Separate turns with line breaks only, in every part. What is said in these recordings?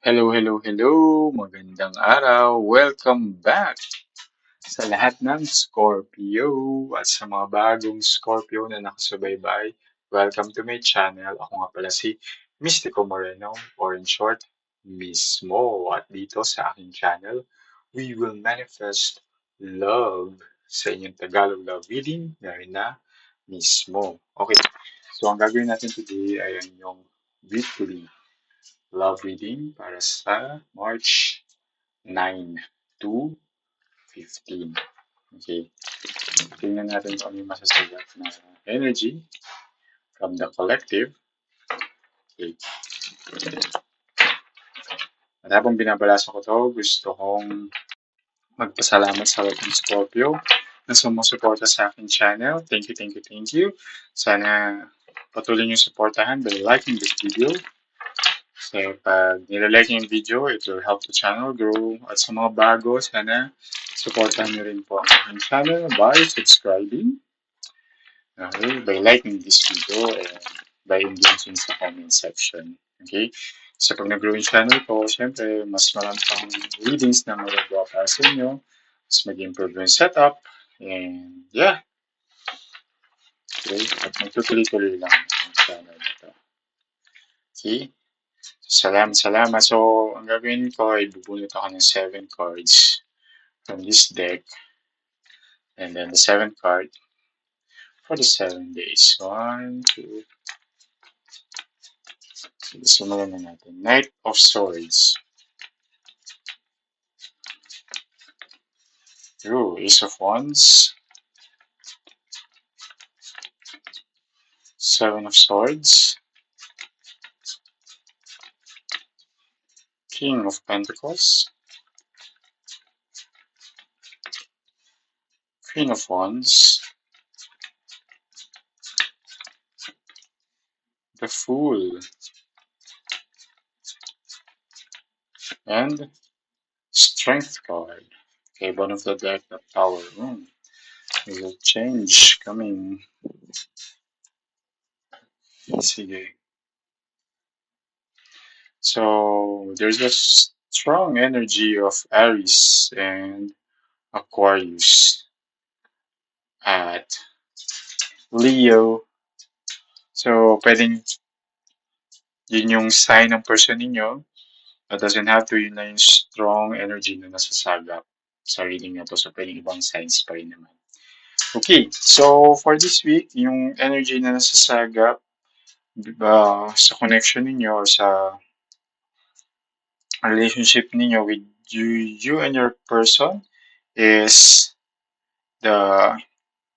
Hello, hello, hello! Magandang araw! Welcome back sa lahat ng Scorpio at sa mga bagong Scorpio na nakasubaybay. Welcome to my channel. Ako nga pala si Mystico Moreno or in short, Mismo. At dito sa aking channel, we will manifest love sa inyong Tagalog love reading na Mismo. Okay, so ang gagawin natin today ay ang inyong weekly love reading para sa March 9 to 15. Okay. Tingnan natin kung ano yung masasagot na energy from the collective. Okay. At habang binabalaso ko to, gusto kong magpasalamat sa lahat ng Scorpio na sumusuporta sa aking channel. Thank you, thank you, thank you. Sana patuloy niyo supportahan by liking this video. So, pag nilalike yung video, it will help the channel grow. At sa mga bago, sana supportan niyo rin po ang aking channel by subscribing, okay, by liking this video, and by engaging sa comment section. Okay? So, pag nag-grow yung channel ko, syempre, mas marami pang readings na magagawa para sa inyo. Mas mag-improve yung setup. And, yeah. Okay? At magtutuloy-tuloy lang ang channel na to. Okay? Salamat, salamat. So, ang gagawin ko ay bubunot ako ng 7 cards from this deck. And then the 7th card for the 7 days. 1, 2, simulan na natin. Knight of Swords. Ooh, Ace of Wands. 7 of Swords. King of Pentacles. Queen of Wands. The Fool. And Strength card. Okay, bottom of the deck, the Tower. There's a change coming. Sige. So, there's a strong energy of Aries and Aquarius at Leo. So, pwedeng yun yung sign ng person ninyo. It doesn't have to yun na yung strong energy na nasasagap sa reading na to. So, pwedeng ibang signs pa rin naman. Okay, so for this week, yung energy na nasasagap sa connection ninyo or sa relationship ninyo with you and your person is the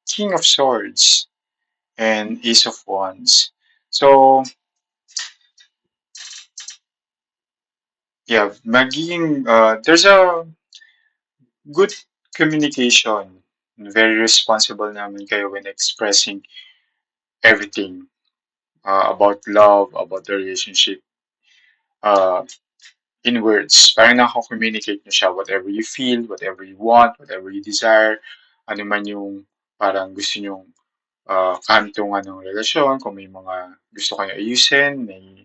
King of Swords and Ace of Wands. So, yeah, there's a good communication. Very responsible naman kayo when expressing everything about love, about the relationship uh, in words. Parang nako-communicate nyo siya, whatever you feel, whatever you want, whatever you desire, ano man yung parang gusto nyong kantungan ng relasyon, kung may mga gusto kayong ayusin, may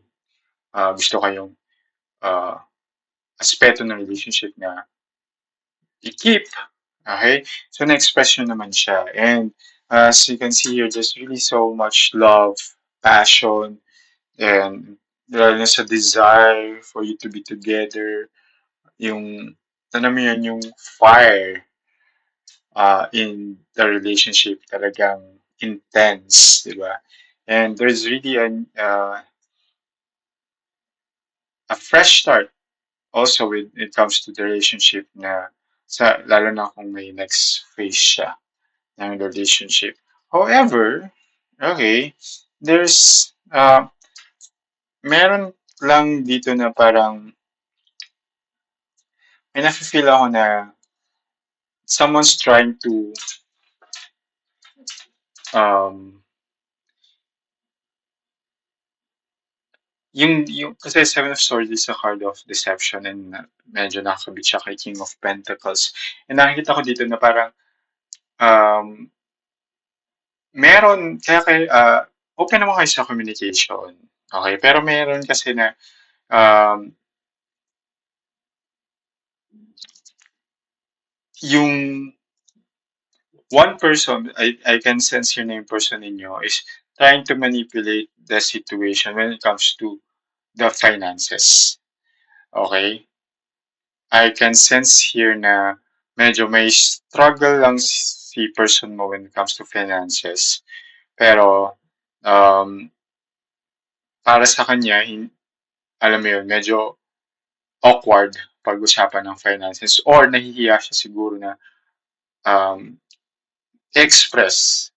gusto kayong uh, aspeto ng relationship na i-keep. Okay? So, na-express nyo naman siya. And as you can see here, there's really so much love, passion, and there's a desire for you to be together. Yung, alam mo yun, yung fire in the relationship talagang intense, di ba? And there's really a fresh start also when it comes to the relationship na lalo na kung may next phase siya ng relationship. However, okay, there's meron lang dito na parang may nafe-feel ako na someone's trying to um yung kasi Seven of Swords is a card of deception and medyo nakakabit siya kay King of Pentacles. And nakikita ko dito na parang um, meron, open naman kayo sa communication. Okay, pero meron kasi na um, yung one person, I can sense yun na yung person ninyo is trying to manipulate the situation when it comes to the finances. Okay? I can sense here na medyo may struggle lang si person mo when it comes to finances. Pero, um, para sa kanya, alam mo yun, medyo awkward pag-usapan ng finances or nahihiya siya siguro na um, express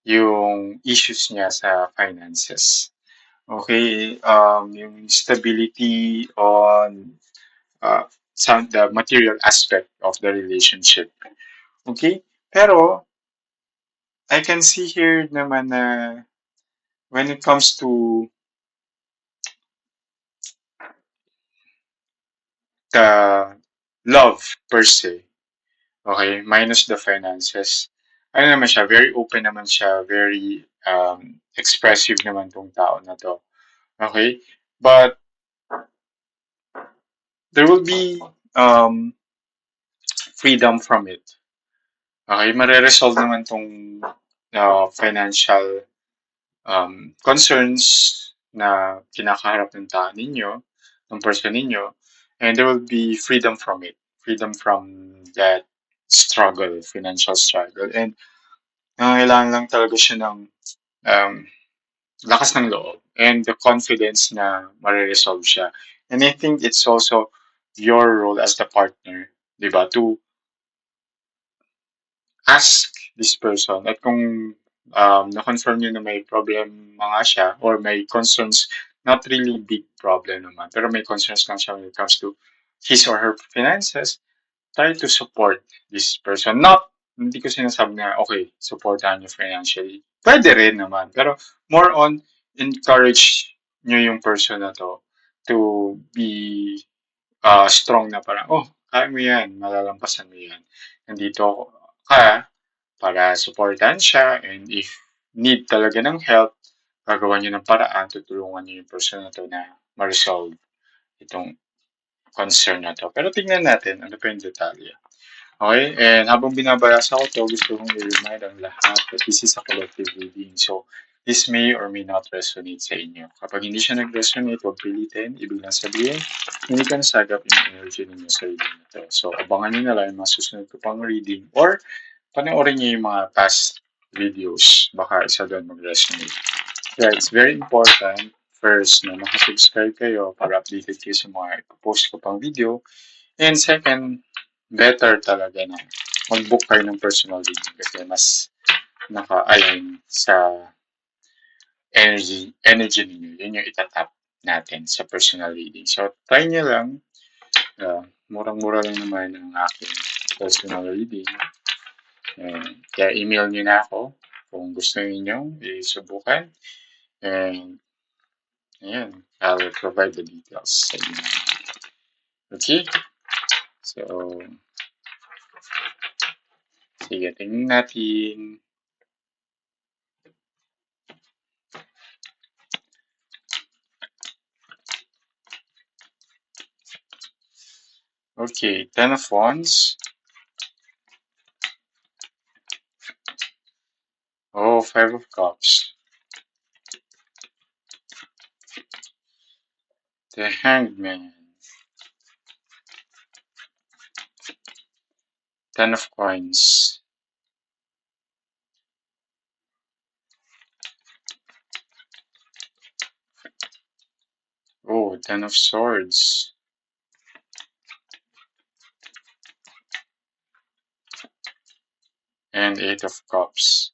yung issues niya sa finances. Okay, yung stability on the material aspect of the relationship. Okay, pero I can see here naman na when it comes to the love per se, okay, minus the finances, ano naman siya, very open naman siya, very expressive naman tong tao na to. Okay? But there will be freedom from it. Okay? Mare-resolve naman tong financial concerns na kinakaharap ng tao ninyo, ng person ninyo, and there will be freedom from it. Freedom from that struggle, financial struggle. And kailangan lang talaga siya ng um, lakas ng loob and the confidence na mare-resolve siya. And I think it's also your role as the partner, di ba, to ask this person at kung na-confirm nyo na may problem nga siya or may concerns, not really big problem naman, pero may concerns lang siya when it comes to his or her finances, try to support this person. Not, hindi ko sinasabi na, okay, supportahan nyo financially. Pwede rin naman. Pero more on, encourage nyo yung person na to be strong na parang, oh, kaya mo yan, malalampasan mo yan. Nandito ka para supportan siya and if need talaga ng help, gagawa niyo ng paraan, tutulungan niyo yung person na to na ma-resolve itong concern na to. Pero tingnan natin ano pa yung detalye. Okay, and habang binabasa ko to, gusto kong i-remind ang lahat that this is a collective reading. So, this may or may not resonate sa inyo. Kapag hindi siya nag-resonate, huwag pilitin. Ibig lang sabihin, hindi ka nasagap yung energy ninyo sa reading na to. So, abangan nyo na lang yung mga susunod ko pang reading or panoorin niyo yung mga past videos. Baka isa doon mag-resonate. Yeah, it's very important first na makasubscribe kayo para updated kayo sa mga post ko pang video. And second, better talaga na mag-book kayo ng personal reading kasi mas naka-align sa energy ninyo. Yun yung itatap natin sa personal reading. So, try nyo lang. Murang-mura lang naman ang aking personal reading. Kaya email nyo na ako kung gusto niyo isubukan. And, ayan, I'll provide the details sa inyo. Okay? So, sige, tingnan natin. Okay, Ten of Wands. Oh, Five of Cups. The Hanged Man. Ten of Coins. Oh, Ten of Swords. And Eight of Cups.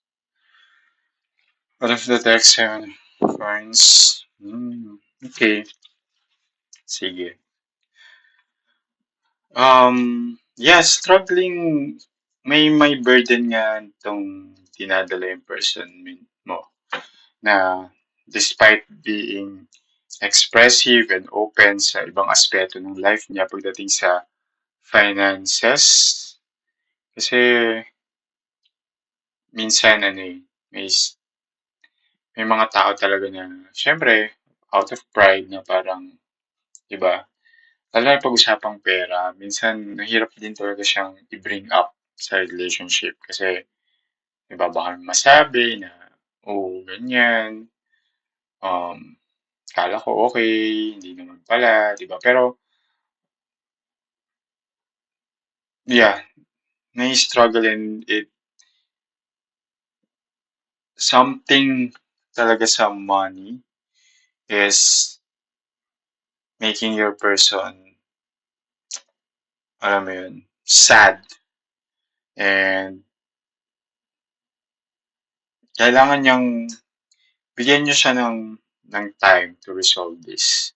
What if the deck? Seven of Coins. Okay. Sige. Yeah, struggling. May burden nga itong dinadala yung person mo. Na despite being expressive and open sa ibang aspeto ng life niya pagdating sa finances. Kasi minsan may mga tao talaga na syempre out of pride na parang 'di ba? lalo na pag-usapang pera, minsan nahirap din talaga siyang i-bring up sa relationship kasi, di ba, baka masabi na, oh, ganyan, um, kala ko okay, hindi naman pala, di ba? Pero, yeah, nai-struggle and it something talaga sa money is making your person, alam mo yun, sad. And kailangan niyang bigyan niyo siya ng time to resolve this.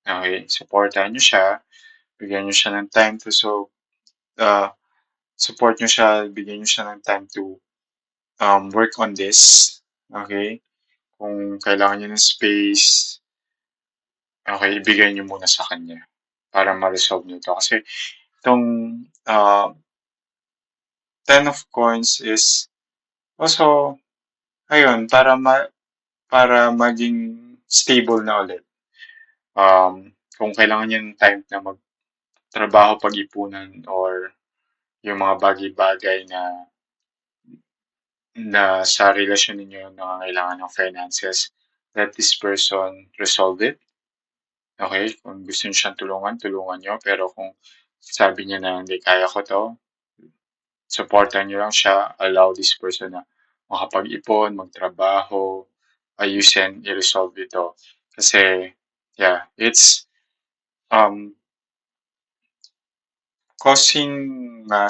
Okay? Supportan niyo siya. Bigyan niyo siya ng time to solve, uh, support niyo siya. Bigyan niyo siya ng time to work on this. Okay? Kung kailangan niya ng space, okay, ibigay niyo muna sa kanya para ma-resolve niyo to. Kasi itong uh, 10 of coins is also, ayun, para maging stable na ulit. Kung kailangan niya ng time na magtrabaho pag-ipunan or yung mga bagay-bagay na sa relasyon ninyo nangangailangan ng finances, let this person resolve it. Okay? Kung gusto niyo siyang tulungan, tulungan niyo. Pero kung sabi niya na hindi kaya ko to, supportan niyo lang siya. Allow this person na makapag-ipon, magtrabaho, ayusin, i-resolve ito. Kasi, yeah, it's um, causing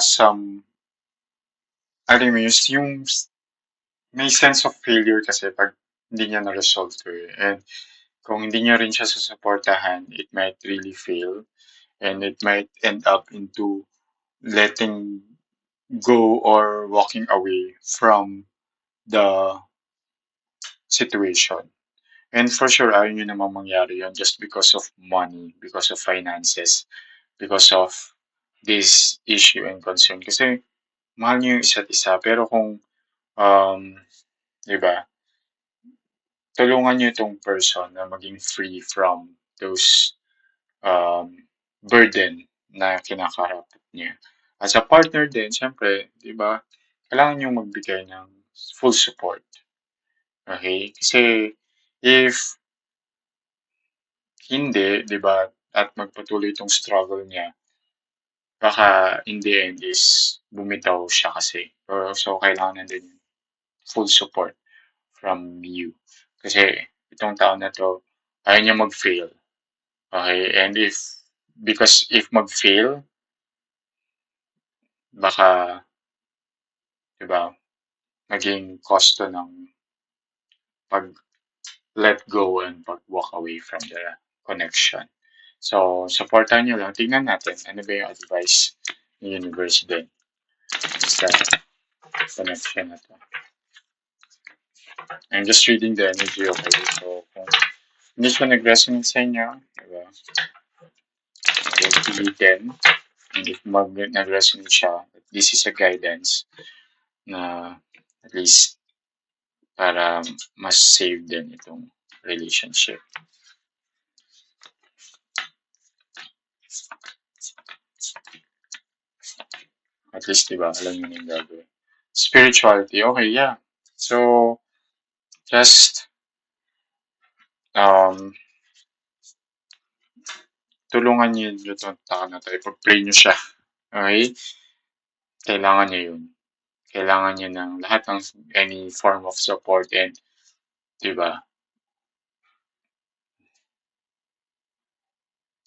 some, alam mo yun, yung may sense of failure kasi pag hindi niya na-resolve to eh. And kung hindi niya rin siya susuportahan, it might really fail and it might end up into letting go or walking away from the situation. And for sure, ayaw nyo namang mangyari yun just because of money, because of finances, because of this issue and concern. Kasi mahal nyo yung isa't isa. Pero kung, di ba, tulungan nyo itong person na maging free from those um, burden na kinakaharap niya. As a partner din, syempre, di ba, kailangan nyo magbigay ng full support. Okay? Kasi if hindi, di ba, at magpatuloy itong struggle niya, baka in the end is bumitaw siya kasi. So, kailangan din full support from you. Kasi itong tao na to, ayaw niya mag-fail. Okay? And because if mag-fail, baka, di ba, maging kosto ng pag-let go and pag-walk away from the connection. So, supportan nyo lang. Tingnan natin ano ba yung advice ni universe din sa connection na to. I'm just reading the energy, okay? So, kung hindi siya nag-resonate sa inyo, diba? Pilitin. And if nag-resonate siya, this is a guidance na at least para mas save din itong relationship. At least, diba, alam nyo yung gagawin. Spirituality, okay, yeah. So, just tulungan niyo yung tao na to. Ipag-pray niyo siya. Okay? Kailangan niya yun. Kailangan niya ng lahat ng any form of support and, diba,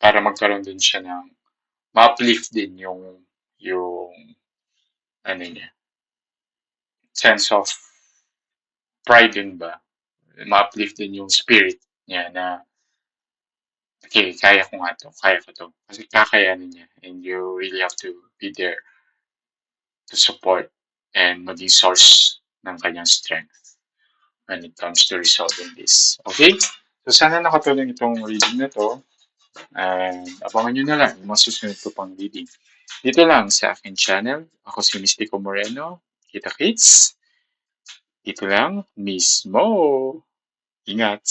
para magkaroon din siya ng ma-uplift din yung ano niya, sense of pride din ba? Ma-uplift din yung spirit niya na okay, kaya ko nga to, kaya ko to. Kasi kakayanin niya and you really have to be there to support and maging source ng kanyang strength when it comes to resolving this. Okay? So, sana nakatulong itong reading na to. And abangan nyo na lang yung mga susunod ko pang reading. Dito lang sa akin channel. Ako si Mystico Moreno. Kita kits. Dito lang mismo. Ingat.